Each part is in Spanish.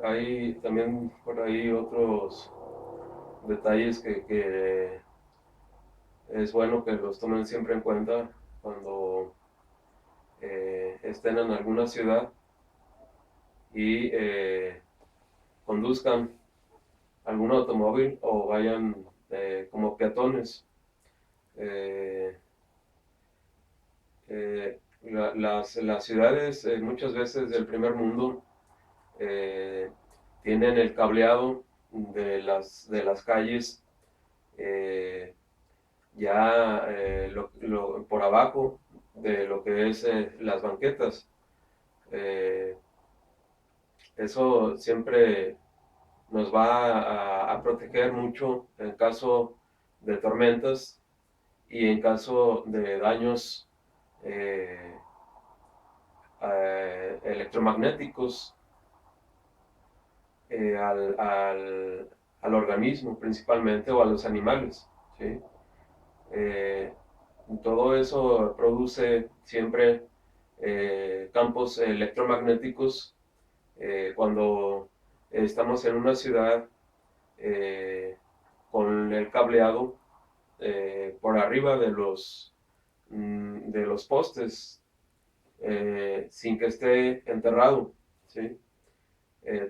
Hay también por ahí otros detalles que es bueno que los tomen siempre en cuenta cuando estén en alguna ciudad y conduzcan algún automóvil o vayan como peatones. Eh, las ciudades muchas veces del primer mundo eh, tienen el cableado de las calles eh, ya por abajo de lo que es las banquetas. Eh, Eso siempre nos va a proteger mucho en caso de tormentas y en caso de daños eh, electromagnéticos al organismo principalmente o a los animales. ¿Sí? Eh, Todo eso produce siempre campos electromagnéticos cuando estamos en una ciudad eh, con el cableado por arriba de los postes sin que esté enterrado. ¿Sí?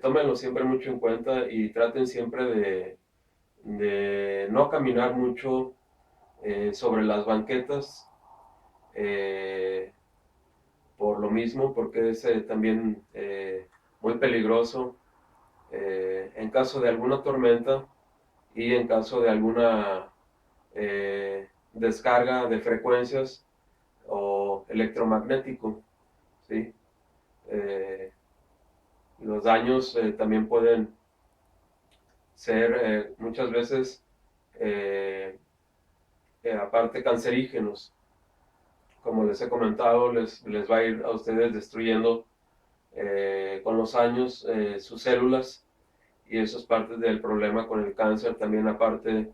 Tómenlo siempre mucho en cuenta y traten siempre de no caminar mucho sobre las banquetas eh, por lo mismo, porque es también muy peligroso en caso de alguna tormenta y en caso de alguna descarga de frecuencias o electromagnético. ¿Sí? Eh, los daños también pueden ser muchas veces, eh, aparte, cancerígenos. Como les he comentado, les va a ir a ustedes destruyendo con los años sus células y eso es parte del problema con el cáncer, también aparte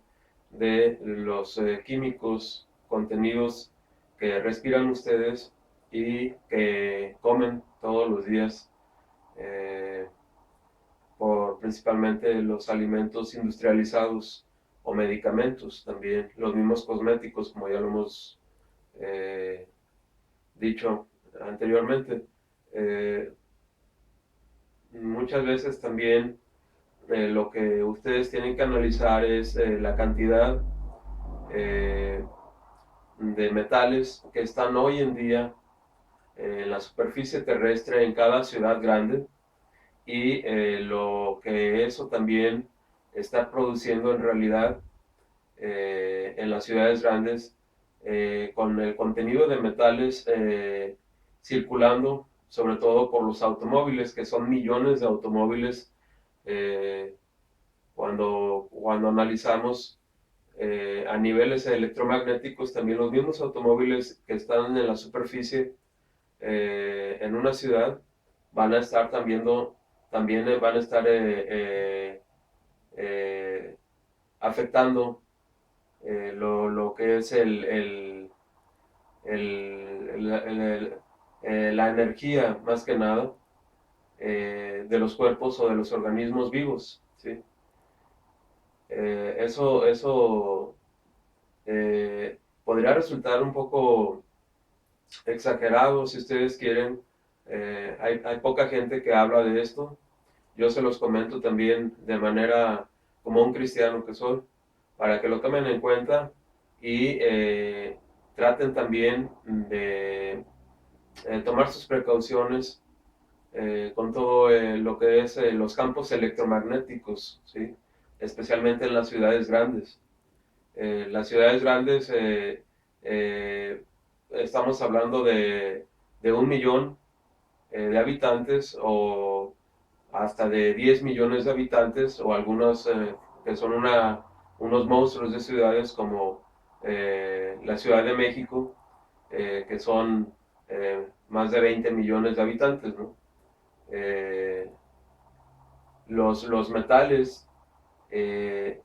de los químicos contenidos que respiran ustedes y que comen todos los días eh, por principalmente los alimentos industrializados o medicamentos también, los mismos cosméticos, como ya lo hemos eh, dicho anteriormente. Eh, Muchas veces también lo que ustedes tienen que analizar es la cantidad eh, de metales que están hoy en día en la superficie terrestre en cada ciudad grande y lo que eso también está produciendo en realidad en las ciudades grandes con el contenido de metales circulando, sobre todo por los automóviles, que son millones de automóviles. eh, Cuando analizamos a niveles electromagnéticos, también los mismos automóviles que están en la superficie en una ciudad van a estar también van a estar eh, afectando lo que es la energía, más que nada, de los cuerpos o de los organismos vivos. ¿Sí? Eso podría resultar un poco exagerado si ustedes quieren. Hay poca gente que habla de esto. Yo se los comento también de manera como un cristiano que soy, para que lo tomen en cuenta y traten también de tomar sus precauciones con todo lo que es los campos electromagnéticos, ¿sí? Especialmente en las ciudades grandes. Las ciudades grandes estamos hablando de 1 millón de habitantes o hasta de 10 millones de habitantes o algunos que son unos monstruos de ciudades como la Ciudad de México, que son más de 20 millones de habitantes, ¿no? Eh, los metales eh,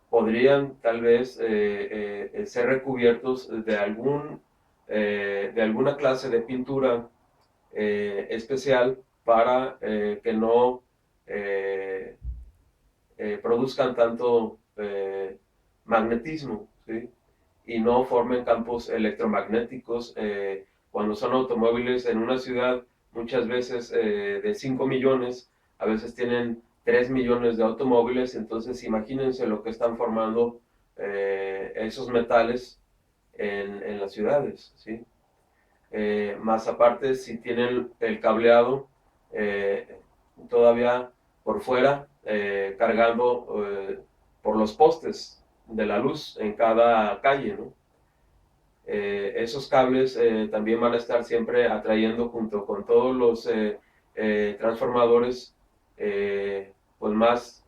podrían tal vez ser recubiertos de alguna clase de pintura especial para que no eh, produzcan tanto magnetismo, ¿sí? Y no formen campos electromagnéticos. Cuando son automóviles en una ciudad, muchas veces de 5 millones, a veces tienen 3 millones de automóviles, entonces imagínense lo que están formando esos metales en las ciudades, ¿sí? Más aparte, si tienen el cableado eh, todavía por fuera, cargando por los postes de la luz en cada calle, ¿no? Esos cables también van a estar siempre atrayendo junto con todos los transformadores pues más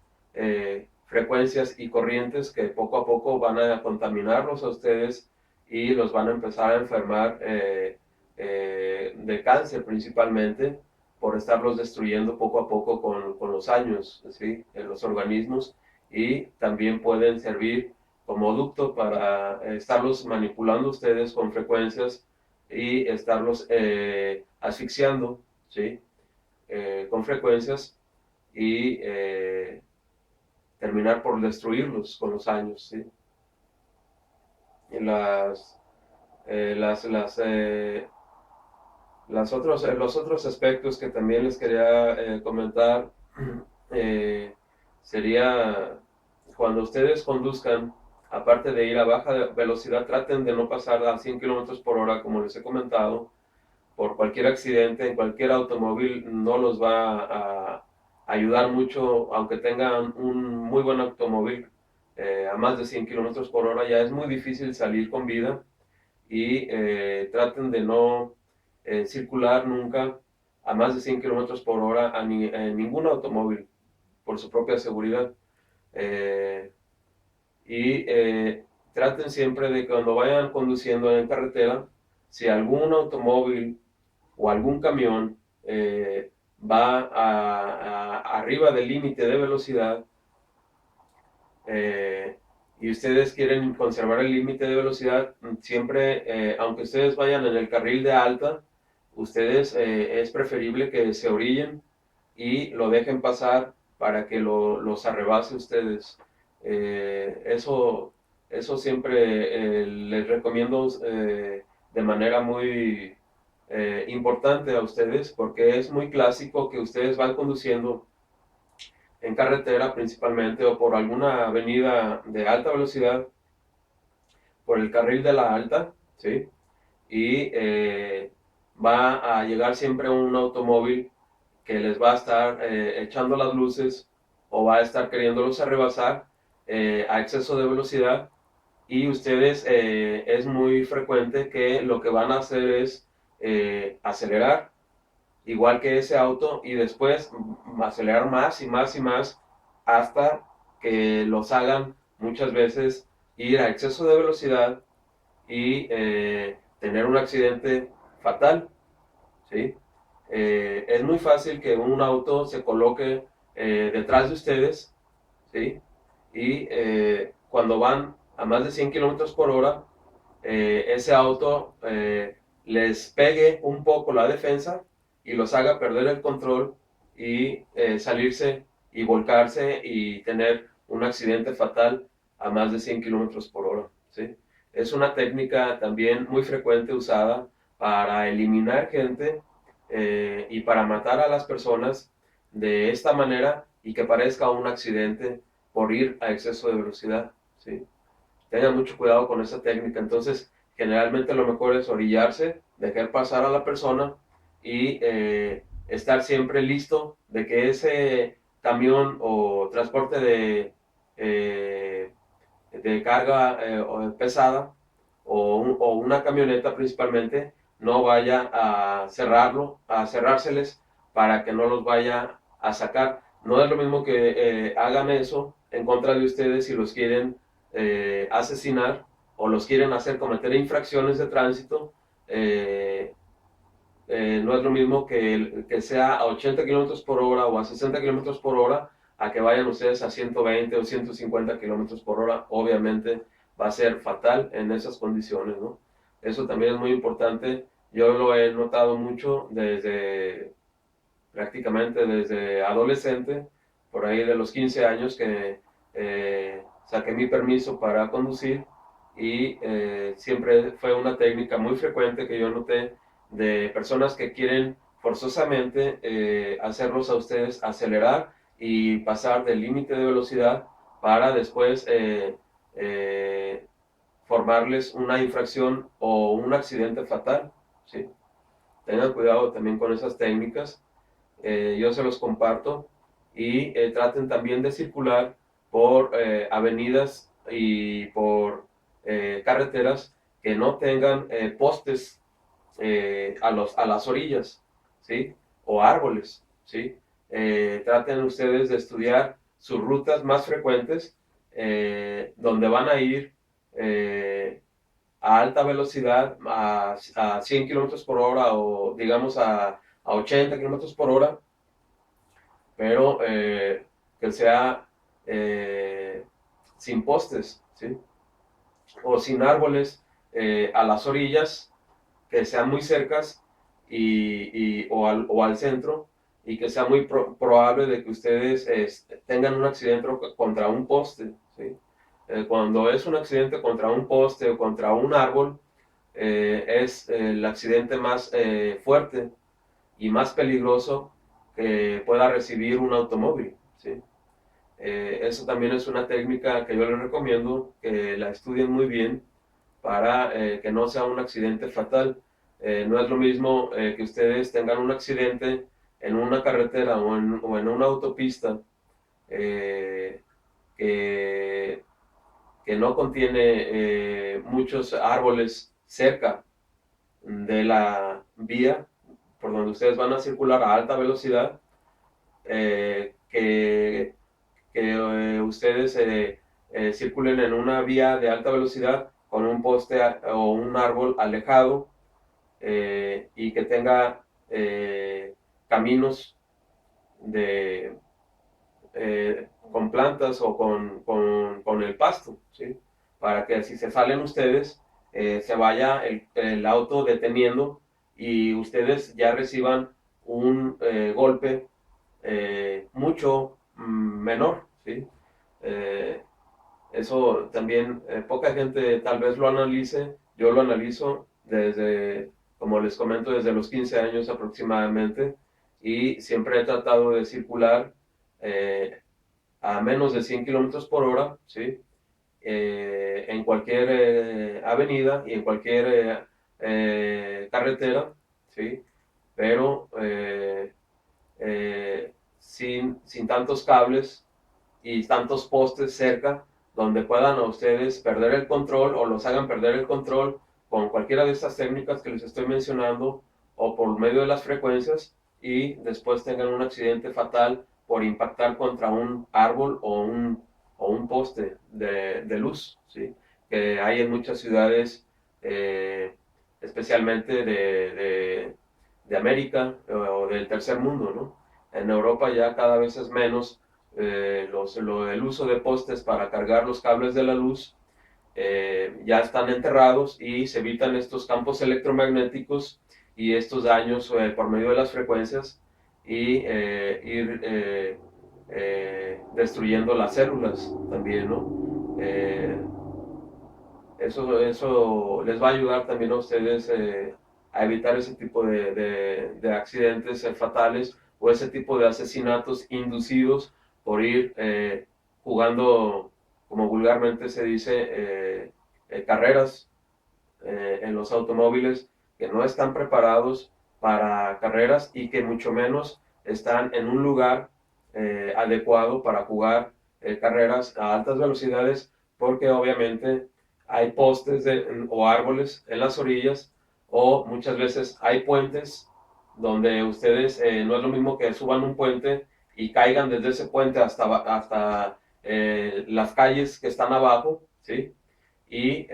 frecuencias y corrientes que poco a poco van a contaminarlos a ustedes y los van a empezar a enfermar de cáncer principalmente por estarlos destruyendo poco a poco con los años, ¿sí? En los organismos, y también pueden servir como ducto para estarlos manipulando ustedes con frecuencias y estarlos asfixiando, ¿sí? Con frecuencias y terminar por destruirlos con los años, ¿sí? Y las, las, los otros aspectos que también les quería comentar eh, sería cuando ustedes conduzcan, aparte de ir a baja velocidad, traten de no pasar a 100 kilómetros por hora, como les he comentado. Por cualquier accidente en cualquier automóvil no los va a ayudar mucho, aunque tengan un muy buen automóvil a más de 100 kilómetros por hora, ya es muy difícil salir con vida, y traten de no circular nunca a más de 100 kilómetros por hora en ningún automóvil por su propia seguridad. Eh, y traten siempre de que cuando vayan conduciendo en carretera, si algún automóvil o algún camión va arriba del límite de velocidad, eh, y ustedes quieren conservar el límite de velocidad, siempre, aunque ustedes vayan en el carril de alta, ustedes es preferible que se orillen y lo dejen pasar para que los arrebase ustedes. Eso siempre les recomiendo de manera muy importante a ustedes, porque es muy clásico que ustedes van conduciendo en carretera principalmente o por alguna avenida de alta velocidad, por el carril de la alta, ¿sí? Y va a llegar siempre un automóvil que les va a estar echando las luces o va a estar queriéndolos rebasar a exceso de velocidad, y ustedes es muy frecuente que lo que van a hacer es acelerar igual que ese auto y después acelerar más y más y más hasta que los hagan muchas veces ir a exceso de velocidad y tener un accidente fatal, ¿sí? Es muy fácil que un auto se coloque detrás de ustedes, ¿sí? Y cuando van a más de 100 kilómetros por hora, ese auto les pegue un poco la defensa y los haga perder el control y salirse y volcarse y tener un accidente fatal a más de 100 kilómetros por hora, ¿sí? Es una técnica también muy frecuente usada para eliminar gente y para matar a las personas de esta manera y que parezca un accidente por ir a exceso de velocidad, ¿sí? Tengan mucho cuidado con esa técnica. Entonces, generalmente lo mejor es orillarse, dejar pasar a la persona y estar siempre listo de que ese camión o transporte de carga pesada o una camioneta principalmente no vaya a a cerrárseles para que no los vaya a sacar. No es lo mismo que hagan eso en contra de ustedes si los quieren asesinar o los quieren hacer cometer infracciones de tránsito. No es lo mismo que sea a 80 kilómetros por hora o a 60 kilómetros por hora a que vayan ustedes a 120 o 150 kilómetros por hora. Obviamente va a ser fatal en esas condiciones, ¿no? Eso también es muy importante. Yo lo he notado mucho desde prácticamente desde adolescente, por ahí de los 15 años que saqué mi permiso para conducir y siempre fue una técnica muy frecuente que yo noté de personas que quieren forzosamente hacerlos a ustedes acelerar y pasar del límite de velocidad para después formarles una infracción o un accidente fatal, ¿sí? Tengan cuidado también con esas técnicas, yo se los comparto y traten también de circular por avenidas y por carreteras que no tengan postes a las orillas, ¿sí? O árboles, ¿sí? Traten ustedes de estudiar sus rutas más frecuentes, donde van a ir a alta velocidad, a 100 kilómetros por hora o digamos a 80 kilómetros por hora, pero que sea sin postes, ¿sí? O sin árboles a las orillas, que sean muy cercas o al centro, y que sea muy probable de que ustedes tengan un accidente contra un poste, ¿sí? Cuando es un accidente contra un poste o contra un árbol, es el accidente más fuerte y más peligroso que pueda recibir un automóvil, ¿sí? Eso también es una técnica que yo les recomiendo que la estudien muy bien para que no sea un accidente fatal. No es lo mismo que ustedes tengan un accidente en una carretera o en una autopista eh, que, que no contiene muchos árboles cerca de la vía por donde ustedes van a circular a alta velocidad, que ustedes circulen en una vía de alta velocidad con un poste o un árbol alejado, y que tenga caminos de, con plantas o con el pasto, ¿sí? Para que si se salen ustedes, se vaya el auto deteniendo y ustedes ya reciban un golpe mucho menor, ¿sí? Eh, Eso también poca gente tal vez lo analice, yo lo analizo desde, como les comento, desde los 15 años aproximadamente y siempre he tratado de circular eh, a menos de 100 kilómetros por hora, ¿sí? En cualquier avenida y en cualquier carretera, ¿sí? Pero sin tantos cables y tantos postes cerca donde puedan a ustedes perder el control o los hagan perder el control con cualquiera de estas técnicas que les estoy mencionando o por medio de las frecuencias y después tengan un accidente fatal por impactar contra un árbol o un poste de luz, ¿sí? Que hay en muchas ciudades, eh, especialmente de América o del tercer mundo, ¿no? En Europa ya cada vez es menos el uso de postes para cargar los cables de la luz, ya están enterrados y se evitan estos campos electromagnéticos y estos daños por medio de las frecuencias y ir destruyendo las células también, ¿no? Eso les va a ayudar también a ustedes a evitar ese tipo de accidentes fatales o ese tipo de asesinatos inducidos por ir jugando, como vulgarmente se dice, carreras en los automóviles que no están preparados para carreras y que mucho menos están en un lugar adecuado para jugar carreras a altas velocidades, porque obviamente hay postes o árboles en las orillas o muchas veces hay puentes donde ustedes no es lo mismo que suban un puente y caigan desde ese puente hasta las calles que están abajo, ¿sí? Y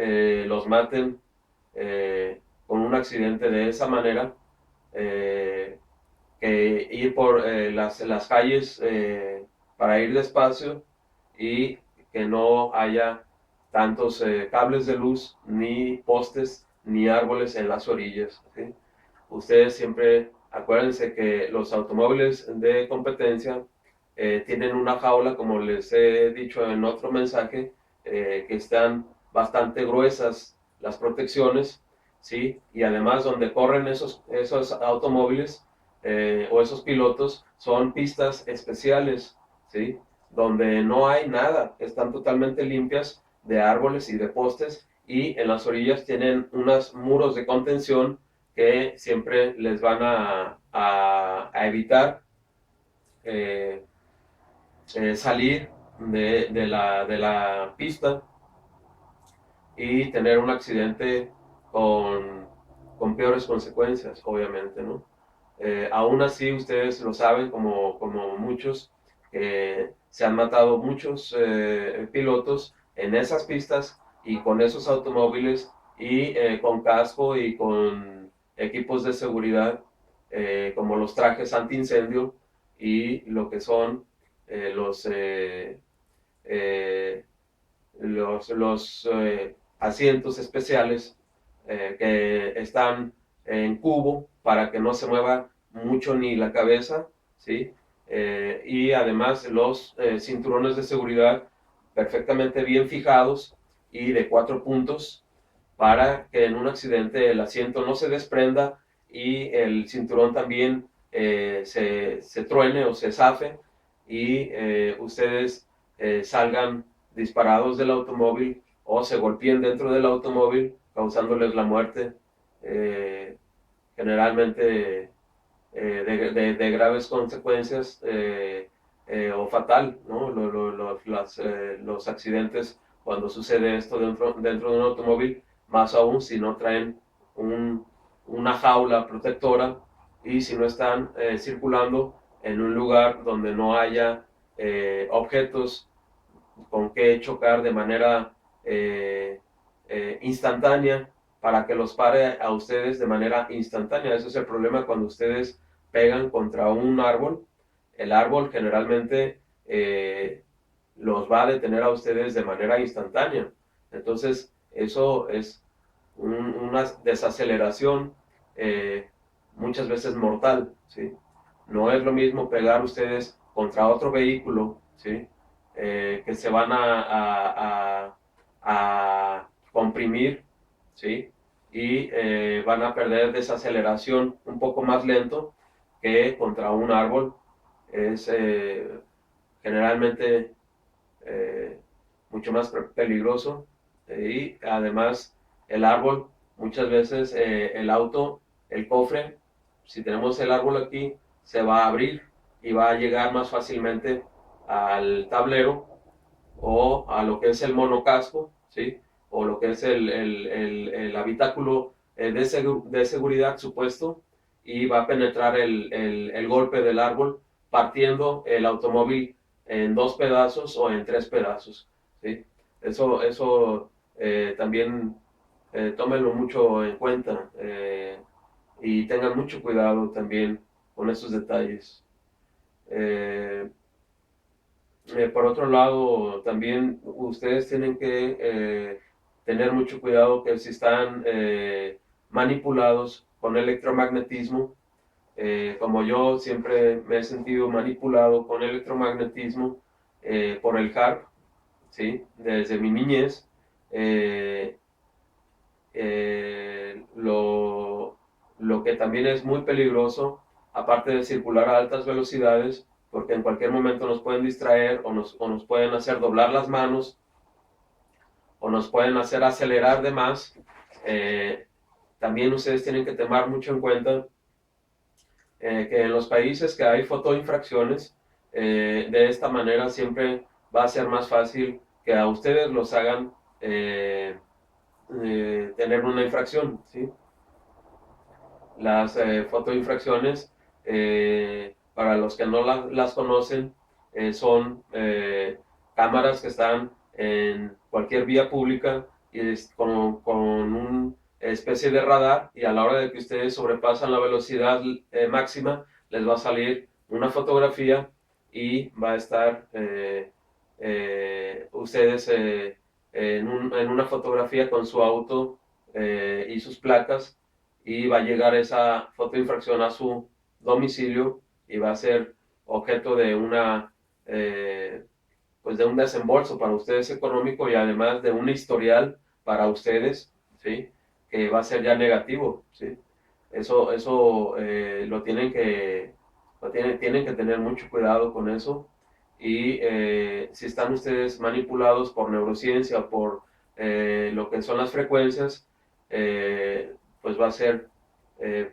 los maten con un accidente de esa manera, eh, que ir por las calles para ir despacio y que no haya tantos cables de luz, ni postes, ni árboles en las orillas, ¿sí? Ustedes siempre Acuérdense que los automóviles de competencia tienen una jaula, como les he dicho en otro mensaje, que están bastante gruesas las protecciones, ¿sí? Y además donde corren esos automóviles o esos pilotos son pistas especiales, ¿sí? Donde no hay nada, están totalmente limpias de árboles y de postes, y en las orillas tienen unos muros de contención que siempre les van a evitar eh, salir de la pista y tener un accidente con peores consecuencias, obviamente, ¿no? Aún así, ustedes lo saben, como muchos, se han matado muchos pilotos en esas pistas y con esos automóviles y con casco y con equipos de seguridad, como los trajes antiincendio y lo que son eh, los, eh, eh, los asientos especiales que están en cubo para que no se mueva mucho ni la cabeza, ¿sí? Y además los cinturones de seguridad perfectamente bien fijados y de 4 puntos para que en un accidente el asiento no se desprenda y el cinturón también se truene o se zafe y ustedes salgan disparados del automóvil o se golpeen dentro del automóvil causándoles la muerte, eh, generalmente de graves consecuencias o fatal, ¿no? Los accidentes cuando sucede esto dentro de un automóvil, más aún si no traen un, una jaula protectora y si no están circulando en un lugar donde no haya objetos con que chocar de manera instantánea para que los pare a ustedes de manera instantánea. Ese es el problema cuando ustedes pegan contra un árbol. El árbol generalmente los va a detener a ustedes de manera instantánea. Entonces, eso es una desaceleración muchas veces mortal, ¿sí? No es lo mismo pegar ustedes contra otro vehículo, ¿sí? Que se van a comprimir, ¿sí? Y van a perder desaceleración un poco más lento que contra un árbol. Es generalmente eh, mucho más peligroso y además el árbol, muchas veces el auto, el cofre, si tenemos el árbol aquí, se va a abrir y va a llegar más fácilmente al tablero o a lo que es el monocasco, ¿sí? O lo que es el habitáculo de seguridad supuesto y va a penetrar el golpe del árbol partiendo el automóvil en 2 pedazos o en 3 pedazos, ¿sí? Eso también tómenlo mucho en cuenta y tengan mucho cuidado también con esos detalles. Eh, por otro lado, también ustedes tienen que tener mucho cuidado que si están manipulados con electromagnetismo, como yo siempre me he sentido manipulado con electromagnetismo por el HARP, ¿sí? Desde mi niñez, eh, lo que también es muy peligroso, aparte de circular a altas velocidades, porque en cualquier momento nos pueden distraer o nos pueden hacer doblar las manos o nos pueden hacer acelerar de más. También ustedes tienen que tomar mucho en cuenta que en los países que hay fotoinfracciones, de esta manera siempre va a ser más fácil que a ustedes los hagan tener una infracción, ¿sí? Las fotoinfracciones, para los que no las conocen, son cámaras que están en cualquier vía pública y con una especie de radar y a la hora de que ustedes sobrepasan la velocidad máxima, les va a salir una fotografía y va a estar ustedes en una fotografía con su auto y sus placas y va a llegar esa fotoinfracción domicilio y va a ser objeto de pues de un desembolso para ustedes económico y además de un historial para ustedes, ¿sí? Que va a ser ya negativo, ¿sí? Eso tienen que tener mucho cuidado con eso. Y si están ustedes manipulados por neurociencia o por lo que son las frecuencias, pues va a ser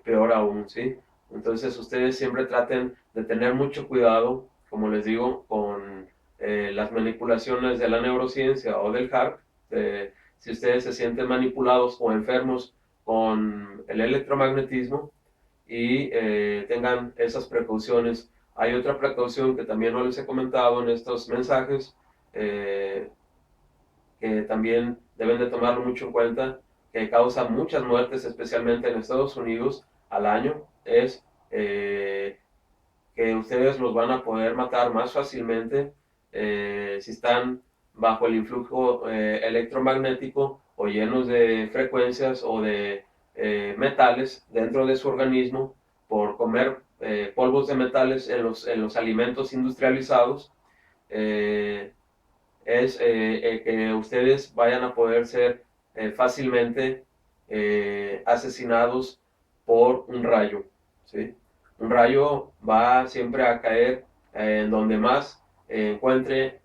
peor aún, ¿sí? Entonces ustedes siempre traten de tener mucho cuidado, como les digo, con las manipulaciones de la neurociencia o del HARP. Si ustedes se sienten manipulados o enfermos con el electromagnetismo y tengan esas precauciones. Hay otra precaución que también no les he comentado en estos mensajes, eh, que también deben de tomarlo mucho en cuenta, que causa muchas muertes, especialmente en Estados Unidos al año, es que ustedes los van a poder matar más fácilmente si están bajo el influjo electromagnético o llenos de frecuencias o de metales dentro de su organismo por comer polvos de metales en los alimentos industrializados. eh, es que ustedes vayan a poder ser fácilmente asesinados por un rayo, ¿sí? Un rayo va siempre a caer en donde más encuentre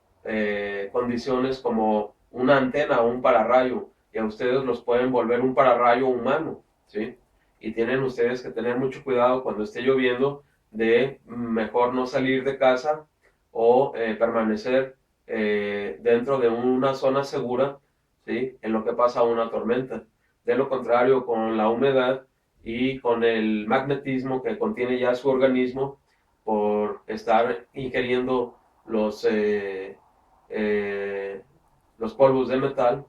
condiciones como una antena o un pararrayo, y a ustedes los pueden volver un pararrayo humano, ¿sí? Y tienen ustedes que tener mucho cuidado cuando esté lloviendo de mejor no salir de casa o permanecer dentro de una zona segura, ¿sí? En lo que pasa una tormenta. De lo contrario, con la humedad y con el magnetismo que contiene ya su organismo por estar ingiriendo eh, los polvos de metal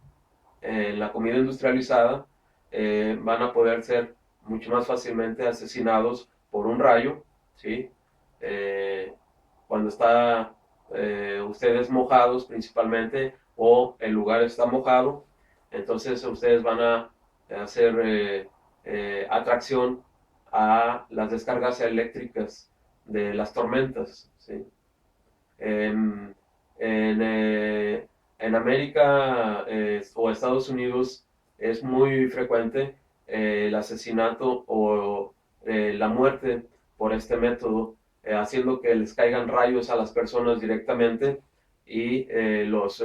en la comida industrializada, van a poder ser mucho más fácilmente asesinados por un rayo, ¿sí? Eh, cuando está ustedes mojados principalmente o el lugar está mojado, entonces ustedes van a hacer atracción a las descargas eléctricas de las tormentas, ¿sí? En, en, eh, en América o Estados Unidos es muy frecuente el asesinato o la muerte por este método, haciendo que les caigan rayos a las personas directamente y los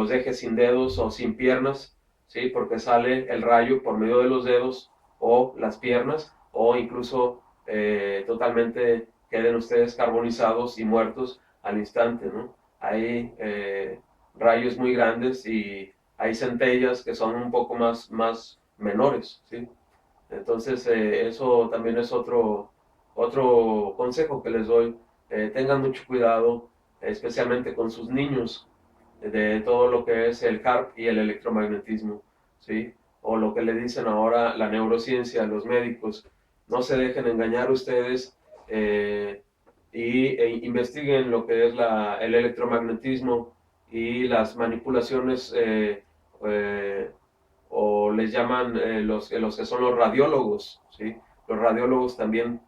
deje sin dedos o sin piernas, ¿sí? Porque sale el rayo por medio de los dedos o las piernas, o incluso totalmente queden ustedes carbonizados y muertos al instante, ¿no? Hay rayos muy grandes y hay centellas que son un poco más menores, ¿sí? Entonces, eso también es otro consejo que les doy. Tengan mucho cuidado, especialmente con sus niños, de todo lo que es el HARP y el electromagnetismo, ¿sí? O lo que le dicen ahora la neurociencia, los médicos. No se dejen engañar ustedes investiguen lo que es el electromagnetismo y las manipulaciones, eh, o les llaman los que son los radiólogos, ¿sí? Los radiólogos también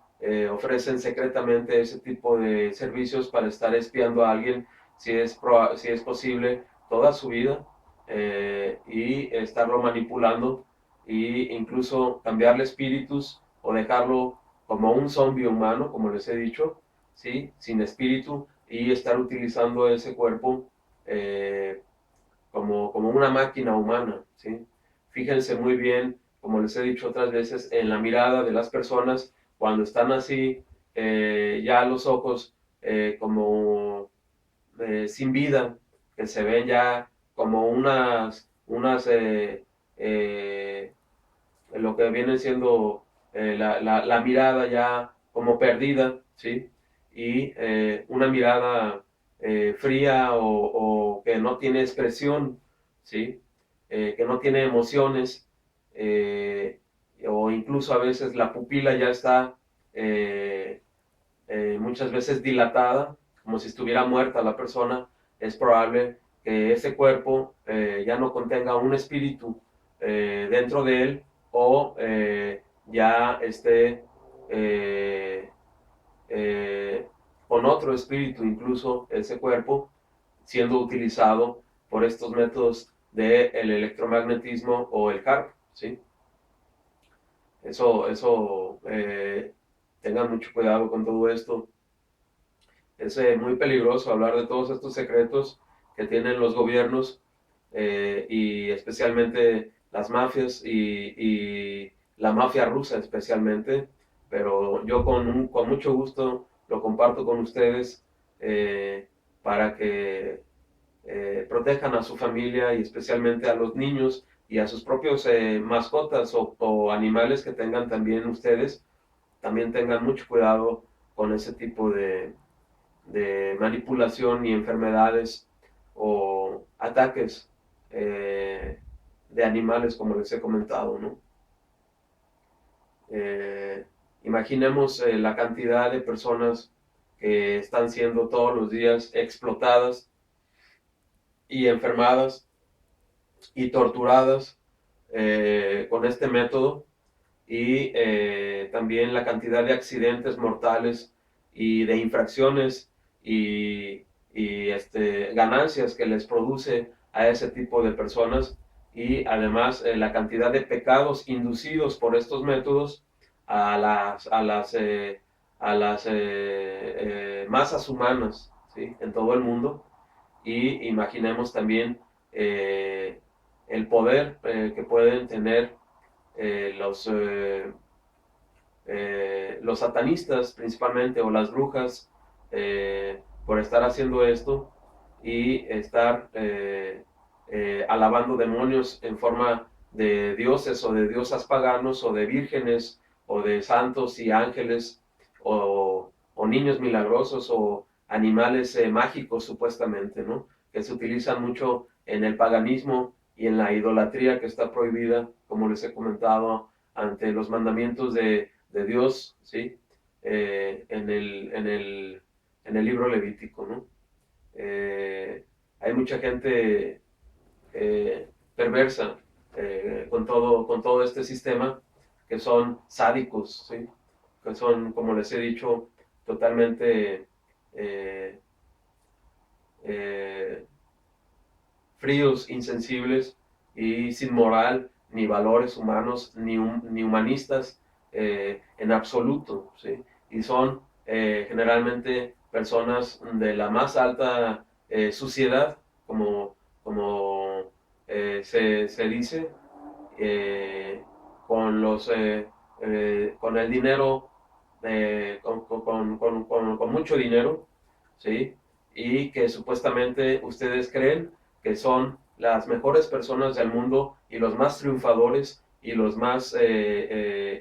ofrecen secretamente ese tipo de servicios para estar espiando a alguien si es posible toda su vida, y estarlo manipulando e incluso cambiarle espíritus o dejarlo como un zombie humano, como les he dicho, ¿sí? Sin espíritu, y estar utilizando ese cuerpo como una máquina humana, ¿sí? Fíjense muy bien, como les he dicho otras veces, en la mirada de las personas cuando están así, ya los ojos como sin vida, que se ven ya como lo que viene siendo la mirada ya como perdida, ¿sí? Y una mirada fría o que no tiene expresión, ¿sí? Que no tiene emociones, o incluso a veces la pupila ya está muchas veces dilatada, como si estuviera muerta la persona. Es probable que ese cuerpo ya no contenga un espíritu dentro de él, o ya esté eh, con otro espíritu, incluso ese cuerpo, siendo utilizado por estos métodos del electromagnetismo o el HARP, ¿sí? Tengan mucho cuidado con todo esto. Es muy peligroso hablar de todos estos secretos que tienen los gobiernos y especialmente las mafias y la mafia rusa especialmente, pero yo con mucho gusto lo comparto con ustedes para que protejan a su familia y especialmente a los niños y a sus propios mascotas o animales que tengan también ustedes, también tengan mucho cuidado con ese tipo de manipulación y enfermedades o ataques de animales, como les he comentado, ¿no? Eh, Imaginemos la cantidad de personas que están siendo todos los días explotadas y enfermadas y torturadas con este método y también la cantidad de accidentes mortales y de infracciones y ganancias que les produce a ese tipo de personas y además la cantidad de pecados inducidos por estos métodos a las masas humanas, ¿sí? En todo el mundo. Y imaginemos también el poder que pueden tener eh, los, eh, los satanistas principalmente o las brujas por estar haciendo esto y estar alabando demonios en forma de dioses o de diosas paganos o de vírgenes o de santos y ángeles o niños milagrosos o animales mágicos supuestamente, ¿no? Que se utilizan mucho en el paganismo y en la idolatría que está prohibida, como les he comentado, ante los mandamientos de Dios, ¿sí? En el libro Levítico, ¿no? Hay mucha gente perversa con todo este sistema que son sádicos, ¿sí? Que son, como les he dicho, totalmente eh, eh, fríos, insensibles y sin moral, ni valores humanos, ni humanistas en absoluto, ¿sí? Y son generalmente personas de la más alta suciedad, como se dice, eh, con el dinero, con mucho dinero, ¿sí? Y que supuestamente ustedes creen que son las mejores personas del mundo y los más triunfadores y los más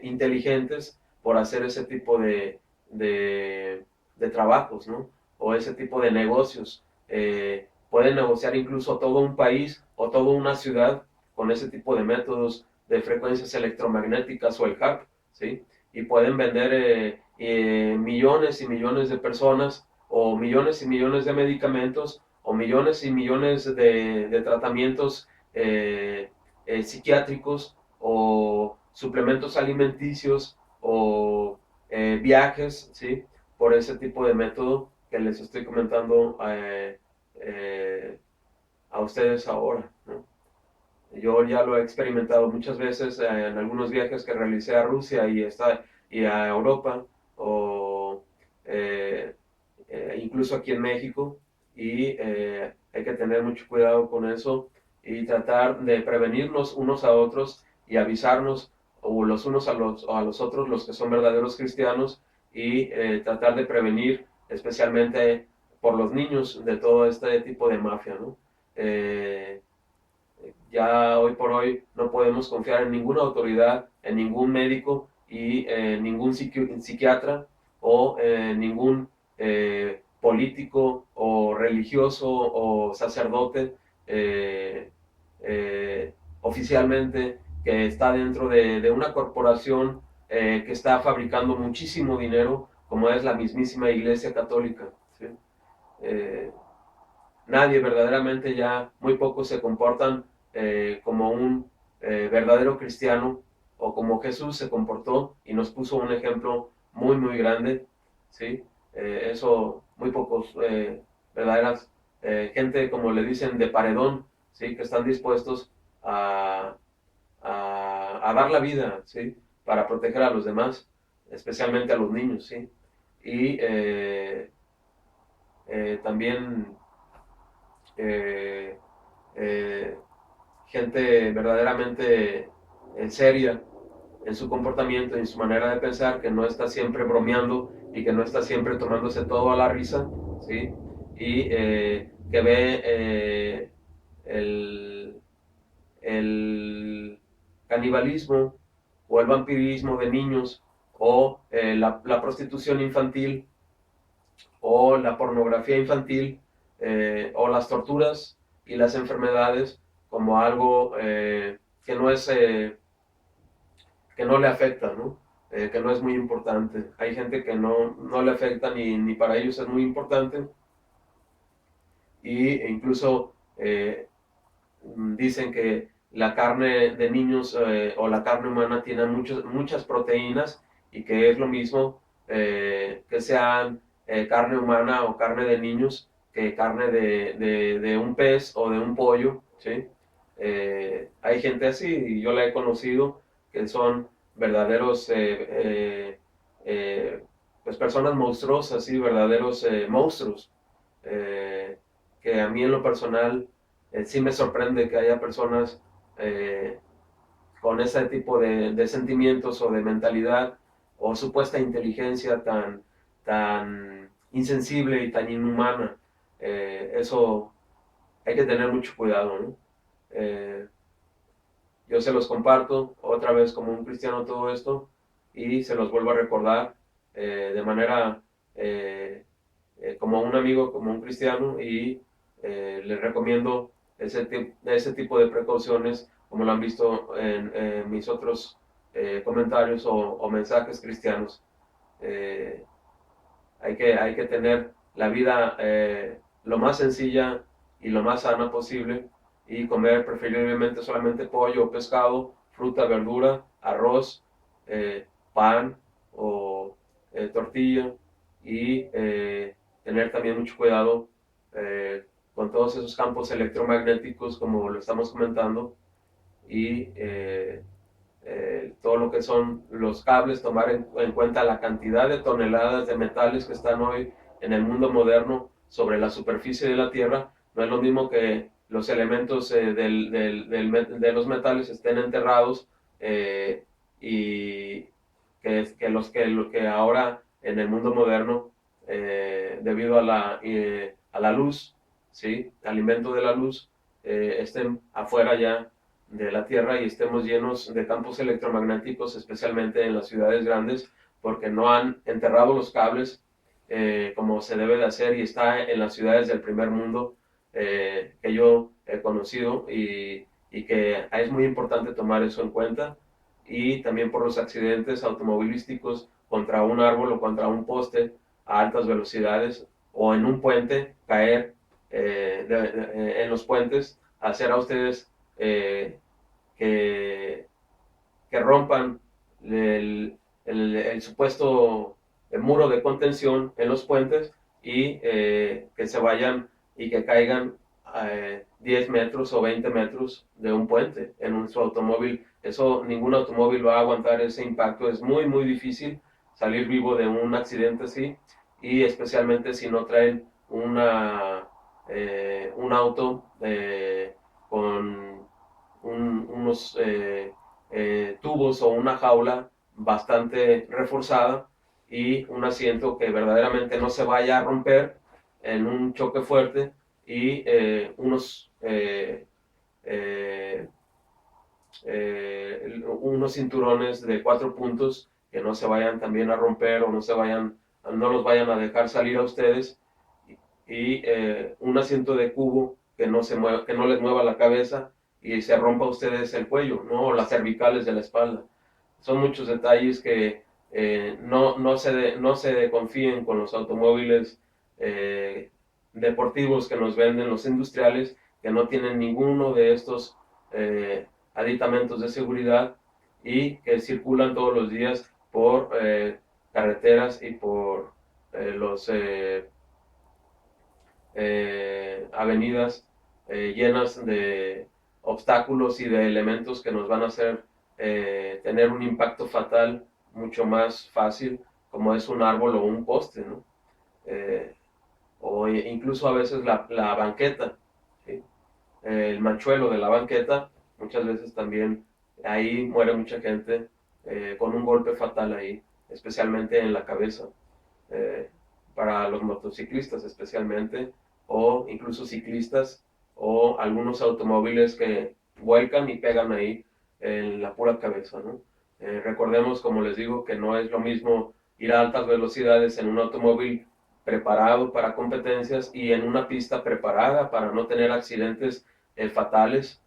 inteligentes por hacer ese tipo de trabajos, ¿no? O ese tipo de negocios. Pueden negociar incluso todo un país o toda una ciudad con ese tipo de métodos de frecuencias electromagnéticas o el HARP, ¿sí? Y pueden vender millones y millones de personas o millones y millones de medicamentos o millones y millones de tratamientos psiquiátricos o suplementos alimenticios o viajes, ¿sí? Por ese tipo de método que les estoy comentando a ustedes ahora, ¿no? Yo ya lo he experimentado muchas veces en algunos viajes que realicé a Rusia y a Europa o eh, incluso aquí en México y hay que tener mucho cuidado con eso y tratar de prevenirnos unos a otros y avisarnos o los unos a los otros, los que son verdaderos cristianos y tratar de prevenir especialmente por los niños de todo este tipo de mafia, ¿no? Eh, ya hoy por hoy no podemos confiar en ninguna autoridad, en ningún médico y en ningún psiquiatra o en ningún político o religioso o sacerdote eh, oficialmente que está dentro de una corporación que está fabricando muchísimo dinero, como es la mismísima Iglesia Católica, ¿sí? Eh, Nadie verdaderamente, ya muy pocos se comportan como un verdadero cristiano o como Jesús se comportó y nos puso un ejemplo muy, muy grande, ¿sí? Eso, muy pocos, verdaderas, gente, como le dicen, de paredón, ¿sí? Que están dispuestos a, a dar la vida, ¿sí? Para proteger a los demás, especialmente a los niños, ¿sí? Y también eh, eh, gente verdaderamente seria en su comportamiento y en su manera de pensar, que no está siempre bromeando y que no está siempre tomándose todo a la risa, ¿sí? Y que ve el, el canibalismo o el vampirismo de niños o la prostitución infantil o la pornografía infantil o las torturas y las enfermedades como algo que no es que no le afecta, ¿no? Que no es muy importante. Hay gente que no le afecta ni para ellos es muy importante y incluso dicen que la carne de niños o la carne humana tiene muchas proteínas y que es lo mismo que sean carne humana o carne de niños que carne de un pez o de un pollo, ¿sí? Hay gente así y yo la he conocido que son verdaderos pues personas monstruosas, ¿sí? Verdaderos monstruos eh, que a mí en lo personal sí me sorprende que haya personas eh, con ese tipo de sentimientos o de mentalidad o supuesta inteligencia tan insensible y tan inhumana. Eso hay que tener mucho cuidado, ¿no? Eh, yo se los comparto otra vez como un cristiano todo esto y se los vuelvo a recordar de manera como un amigo, como un cristiano y les recomiendo ese tipo de precauciones como lo han visto en mis otros comentarios o mensajes cristianos. Eh, hay que tener la vida lo más sencilla y lo más sana posible y comer preferiblemente solamente pollo o pescado, fruta, verdura, arroz, pan o tortilla y tener también mucho cuidado con todos esos campos electromagnéticos como lo estamos comentando y todo lo que son los cables, tomar en cuenta la cantidad de toneladas de metales que están hoy en el mundo moderno sobre la superficie de la Tierra. No es lo mismo que los elementos de los metales estén enterrados y lo que ahora en el mundo moderno, debido a la luz, ¿sí? Al invento de la luz, estén afuera ya de la Tierra y estemos llenos de campos electromagnéticos, especialmente en las ciudades grandes, porque no han enterrado los cables como se debe de hacer y está en las ciudades del primer mundo que yo he conocido y que es muy importante tomar eso en cuenta y también por los accidentes automovilísticos contra un árbol o contra un poste a altas velocidades o en un puente, caer en los puentes, hacer a ustedes eh, que, que rompan el supuesto muro de contención en los puentes y que se vayan y que caigan 10 metros o 20 metros de un puente su automóvil. Eso ningún automóvil va a aguantar ese impacto. Es muy, muy difícil salir vivo de un accidente así y especialmente si no traen un auto con unos tubos o una jaula bastante reforzada y un asiento que verdaderamente no se vaya a romper en un choque fuerte y unos cinturones de 4 puntos que no se vayan también a romper o no los vayan a dejar salir a ustedes y un asiento de cubo que no les mueva la cabeza y se rompa a ustedes el cuello, ¿no? O las cervicales de la espalda. Son muchos detalles que no se confíen con los automóviles deportivos que nos venden los industriales, que no tienen ninguno de estos aditamentos de seguridad y que circulan todos los días por carreteras y por los avenidas llenas de obstáculos y de elementos que nos van a hacer tener un impacto fatal mucho más fácil, como es un árbol o un poste, ¿no? O incluso a veces la banqueta, ¿sí? El manchuelo de la banqueta, muchas veces también ahí muere mucha gente con un golpe fatal ahí, especialmente en la cabeza, eh, para los motociclistas especialmente, o incluso ciclistas, o algunos automóviles que vuelcan y pegan ahí en la pura cabeza, ¿no? Recordemos, como les digo, que no es lo mismo ir a altas velocidades en un automóvil preparado para competencias y en una pista preparada para no tener accidentes fatales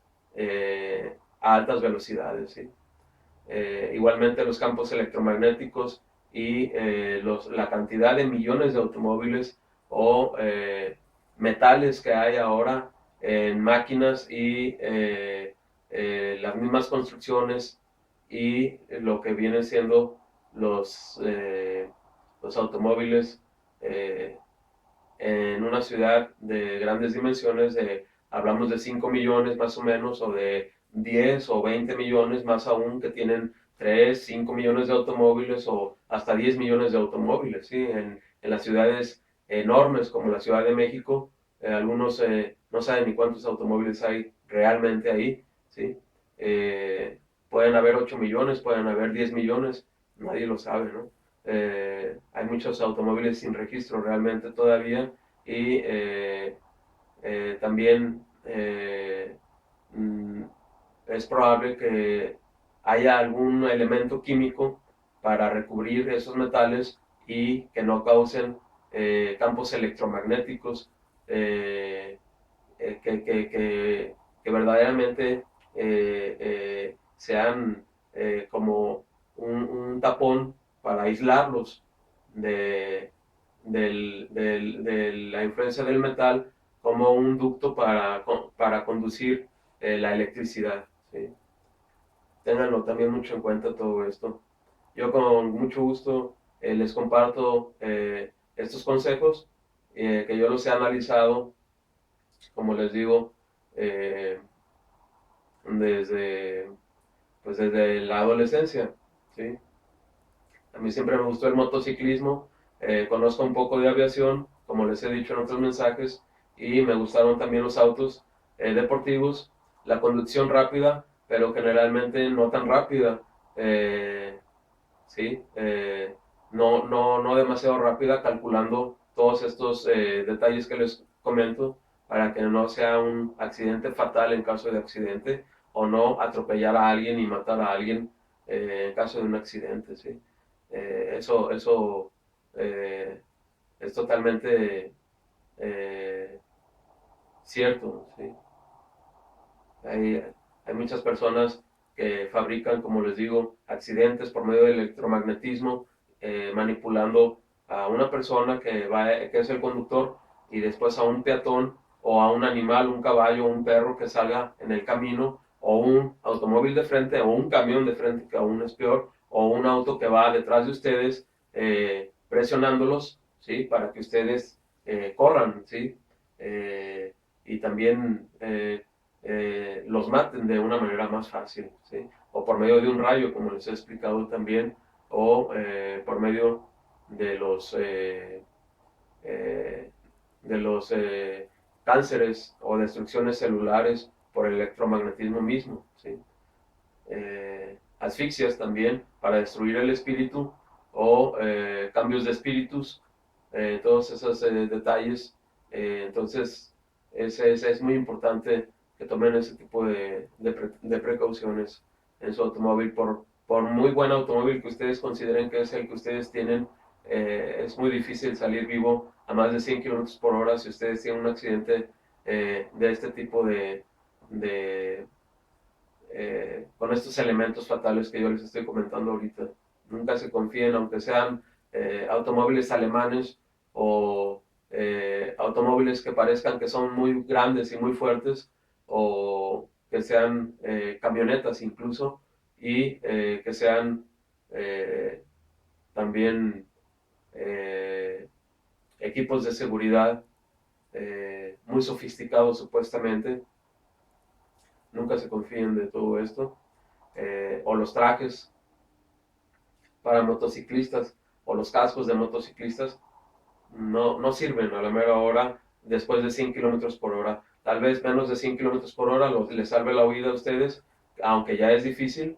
a altas velocidades, ¿sí? Igualmente los campos electromagnéticos y la cantidad de millones de automóviles o metales que hay ahora en máquinas y las mismas construcciones y lo que vienen siendo los, eh, los automóviles eh, en una ciudad de grandes dimensiones, hablamos de 5 millones más o menos, o de 10 o 20 millones más aún, que tienen 3 5 millones de automóviles o hasta 10 millones de automóviles, ¿sí? En las ciudades enormes como la Ciudad de México, algunos no saben ni cuántos automóviles hay realmente ahí, ¿sí? Pueden haber 8 millones, pueden haber 10 millones, nadie lo sabe, ¿no? Hay muchos automóviles sin registro realmente todavía y también mm, es probable que haya algún elemento químico para recubrir esos metales y que no causen campos electromagnéticos eh, que verdaderamente sean como un tapón para aislarlos de, de la influencia del metal como un ducto para conducir la electricidad, ¿sí? Ténganlo también mucho en cuenta todo esto. Yo con mucho gusto les comparto estos consejos que yo los he analizado, como les digo, eh, desde, pues desde la adolescencia, ¿sí? A mí siempre me gustó el motociclismo, conozco un poco de aviación, como les he dicho en otros mensajes, y me gustaron también los autos deportivos, la conducción rápida, pero generalmente no tan rápida, ¿sí? No demasiado rápida, calculando todos estos detalles que les comento para que no sea un accidente fatal en caso de accidente o no atropellar a alguien y matar a alguien en caso de un accidente, ¿sí? Eso es totalmente cierto, ¿sí? Hay, hay muchas personas que fabrican, como les digo, accidentes por medio del electromagnetismo, manipulando a una persona que es el conductor y después a un peatón o a un animal, un caballo, un perro que salga en el camino o un automóvil de frente o un camión de frente, que aún es peor, o un auto que va detrás de ustedes presionándolos, ¿sí? Para que ustedes corran, ¿sí? Y también los maten de una manera más fácil, ¿sí? O por medio de un rayo, como les he explicado también, o por medio de eh, los cánceres o destrucciones celulares por el electromagnetismo mismo, ¿sí? Asfixias también para destruir el espíritu o cambios de espíritus, todos esos detalles. Entonces, es muy importante que tomen ese tipo de precauciones en su automóvil. Por muy buen automóvil que ustedes consideren que es el que ustedes tienen, es muy difícil salir vivo a más de 100 kilómetros por hora si ustedes tienen un accidente de este tipo de con estos elementos fatales que yo les estoy comentando ahorita. Nunca se confíen, aunque sean automóviles alemanes o automóviles que parezcan que son muy grandes y muy fuertes, o que sean camionetas incluso, y que sean también equipos de seguridad muy sofisticados supuestamente. Nunca se confíen de todo esto. O los trajes para motociclistas o los cascos de motociclistas no sirven a la mera hora después de 100 kilómetros por hora. Tal vez menos de 100 kilómetros por hora les salve la vida a ustedes, aunque ya es difícil,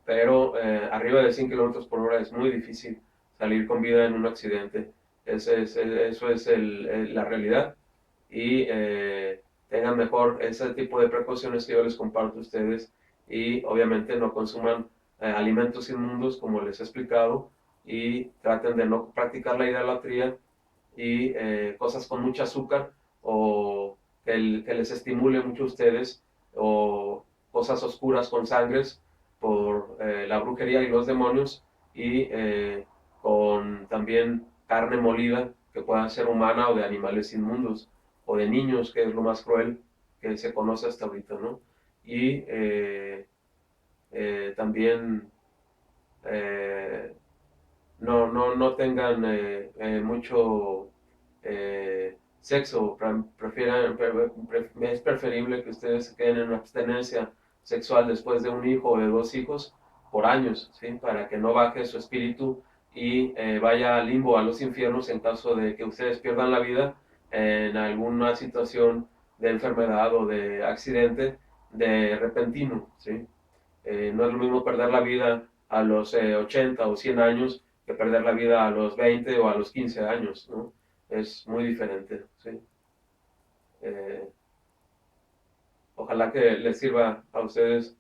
pero arriba de 100 kilómetros por hora es muy difícil salir con vida en un accidente. Eso es la realidad. Y tengan mejor ese tipo de precauciones que yo les comparto a ustedes, y obviamente no consuman alimentos inmundos como les he explicado, y traten de no practicar la idolatría y cosas con mucho azúcar o que les estimule mucho a ustedes, o cosas oscuras con sangres por la brujería y los demonios, y con también carne molida que pueda ser humana o de animales inmundos o de niños, que es lo más cruel que se conoce hasta ahorita, ¿no? Y también eh, no tengan mucho sexo, es preferible que ustedes se queden en abstenencia sexual después de un hijo o de 2 hijos por años, ¿sí? Para que no baje su espíritu y vaya al limbo, a los infiernos, en caso de que ustedes pierdan la vida en alguna situación de enfermedad o de accidente de repentino, ¿sí? No es lo mismo perder la vida a los 80 o 100 años que perder la vida a los 20 o a los 15 años, ¿no? Es muy diferente, ¿sí? Eh, Ojalá que les sirva a ustedes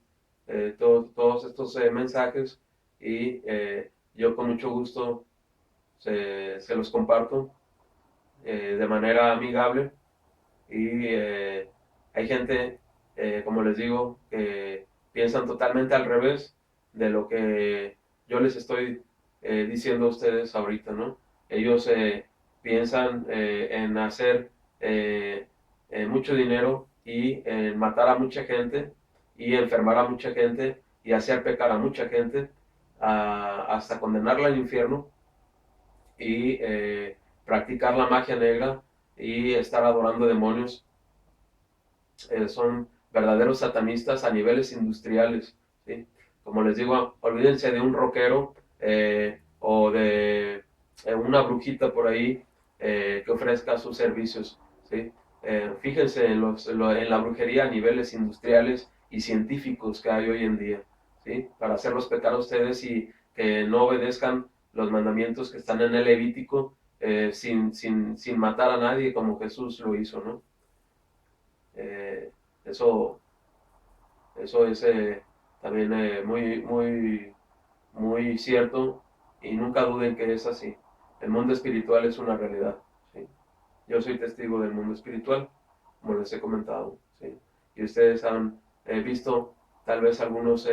todos estos mensajes, y yo con mucho gusto se los comparto de manera amigable. Y hay gente, como les digo, que piensan totalmente al revés de lo que yo les estoy diciendo a ustedes ahorita, ¿no? Ellos piensan en hacer mucho dinero y en matar a mucha gente y enfermar a mucha gente y hacer pecar a mucha gente hasta condenarla al infierno, y practicar la magia negra y estar adorando demonios. Son verdaderos satanistas a niveles industriales, ¿sí? Como les digo, olvídense de un rockero o de una brujita por ahí que ofrezca sus servicios, ¿sí? Fíjense en la brujería a niveles industriales y científicos que hay hoy en día, ¿sí? Para hacerlos pecar a ustedes y que no obedezcan los mandamientos que están en el Levítico, sin matar a nadie como Jesús lo hizo, ¿no? Eh, eso, eso es también muy cierto, y nunca duden que es así. El mundo espiritual es una realidad, ¿sí? Yo soy testigo del mundo espiritual, como les he comentado, ¿sí? Y ustedes han visto tal vez algunos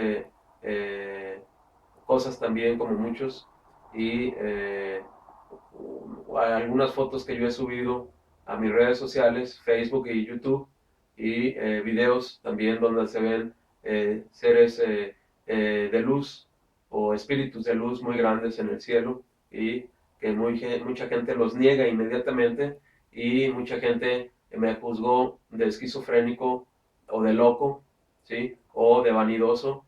cosas también, como muchos, y algunas fotos que yo he subido a mis redes sociales, Facebook y YouTube, y videos también donde se ven seres de luz o espíritus de luz muy grandes en el cielo, y que mucha gente los niega inmediatamente, y mucha gente me juzgó de esquizofrénico o de loco, ¿sí? O de vanidoso,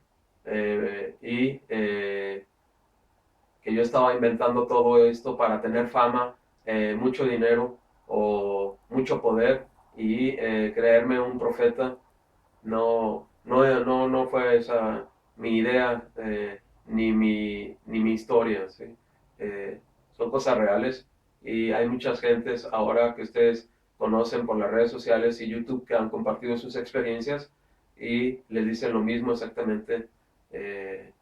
y que yo estaba inventando todo esto para tener fama, mucho dinero o mucho poder, y creerme un profeta. No fue esa mi idea, ni mi historia, ¿sí? Son cosas reales, y hay muchas gentes ahora que ustedes conocen por las redes sociales y YouTube, que han compartido sus experiencias y les dicen lo mismo exactamente que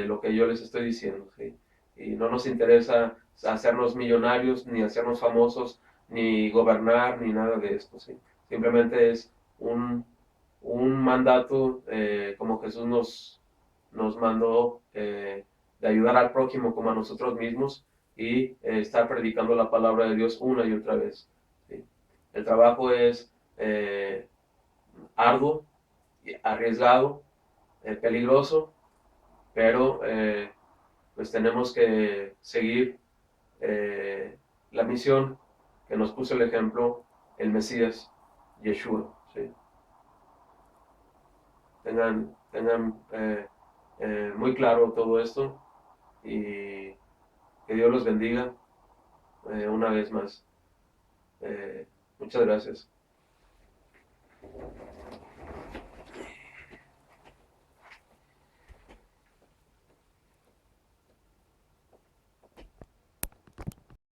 lo que yo les estoy diciendo, ¿sí? Y no nos interesa hacernos millonarios, ni hacernos famosos, ni gobernar, ni nada de esto, ¿sí? Simplemente es un mandato, como Jesús nos mandó, de ayudar al prójimo como a nosotros mismos, y estar predicando la palabra de Dios una y otra vez, ¿sí? El trabajo es arduo, arriesgado, peligroso, pero pues tenemos que seguir la misión que nos puso el ejemplo el Mesías, Yeshua. ¿Sí? Tengan muy claro todo esto y que Dios los bendiga una vez más. Muchas gracias.